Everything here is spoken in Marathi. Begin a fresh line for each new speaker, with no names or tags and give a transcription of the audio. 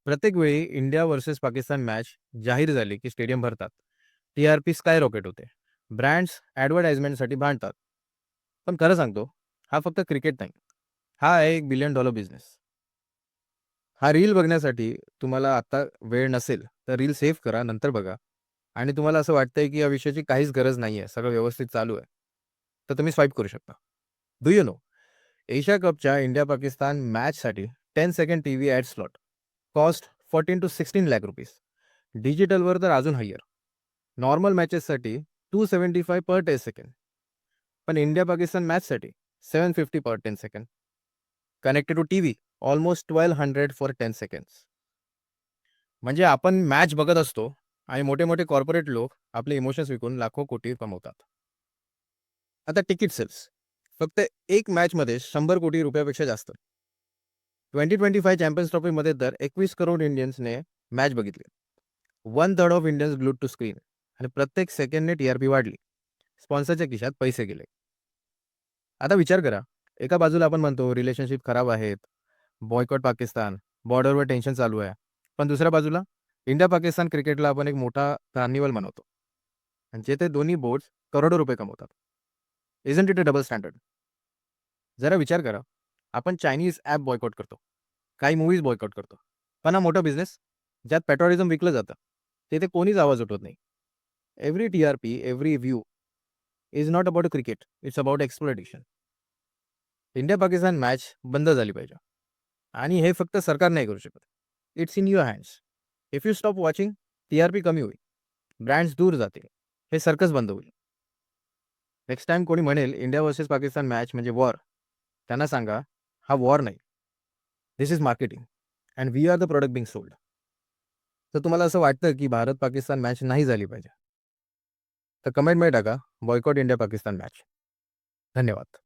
प्रत्येक वेळी इंडिया वर्सेस पाकिस्तान मॅच जाहीर झाली की स्टेडियम भरतात. टी-आर-पी स्काय रॉकेट होते. ब्रँड्स ॲडव्हर्टाइजमेंटसाठी भांडतात. पण खरं सांगतो, हा फक्त क्रिकेट नाही. हा आहे एक $1 बिलियन बिझनेस. हा रील बघण्यासाठी तुम्हाला आता वेळ नसेल, तर रील सेव्ह करा, नंतर बघा. आणि तुम्हाला असं वाटतंय की या विषयाची काहीच गरज नाहीये, सगळं व्यवस्थित चालू आहे. तर तुम्ही स्वाईप करू शकता. Do you know? Asia कपच्या India-Pakistan मॅचसाठी 10 second TV add slot cost 14 to 16 lakh rupees. डिजिटलवर तर अजून हायर. नॉर्मल मॅचेससाठी 275 पर 10 सेकंड. पण इंडिया-पाकिस्तान मॅचसाठी 750 पर 10 second. Connected to TV almost 1200 for 10 seconds. म्हणजे आपण मॅच बघत असतो आणि मोठे-मोठे कॉर्पोरेट लोक आपले इमोशन्स विकून लाखो कोटी कमवतात. आता तिकीट सेल्स फक्त एक मॅचमध्ये 100 कोटी रुपयापेक्षा जास्त. 2025 चॅम्पियन्स ट्रॉफीमध्ये तर 21 करोड इंडियन्सने मॅच बघितली. 1/3 of Indians glued to screen. आणि प्रत्येक सेकंडने टी-आर-पी वाढली. स्पॉन्सरच्या खिशात पैसे गेले. आता विचार करा, एका बाजूला आपण म्हणतो रिलेशनशिप खराब आहेत, बॉयकॉट पाकिस्तान, बॉर्डरवर टेन्शन चालू आहे. पण दुसऱ्या बाजूला इंडिया-पाकिस्तान क्रिकेटला आपण एक मोठा कार्निव्हल मनवतो. आणि जेथे दोन्ही बोर्ड्स करोडो रुपये कमवतात. इझंट इट अ डबल स्टँडर्ड? जरा विचार करा. आपण चायनीज ॲप बॉयकॉट करतो. काही मूव्हीज बॉयकॉट करतो. पण हा मोठा बिझनेस ज्यात पेट्रोलिझम विकलं जातं, तिथे कोणीच आवाज उठवत नाही. Every TRP, every view is not about cricket, it's about exploitation. India-Pakistan match बंद झाली पाहिजे. आणि हे फक्त सरकार नाही करू शकत. It's in your hands. If you stop watching, TRP कमी होईल. ब्रँड्स दूर जातील. हे सर्कस बंद होईल. नेक्स्ट टाईम कोणी म्हणेल इंडिया वर्सेस पाकिस्तान मॅच म्हणजे वॉर, त्यांना सांगा, हा वॉर नाही. This is marketing and we are the product being sold. तर तुम्हाला असं वाटतं की भारत-पाकिस्तान मॅच नाही झाली पाहिजे, तर कमेंटमध्ये टाका, बॉयकॉट इंडिया-पाकिस्तान मॅच. धन्यवाद.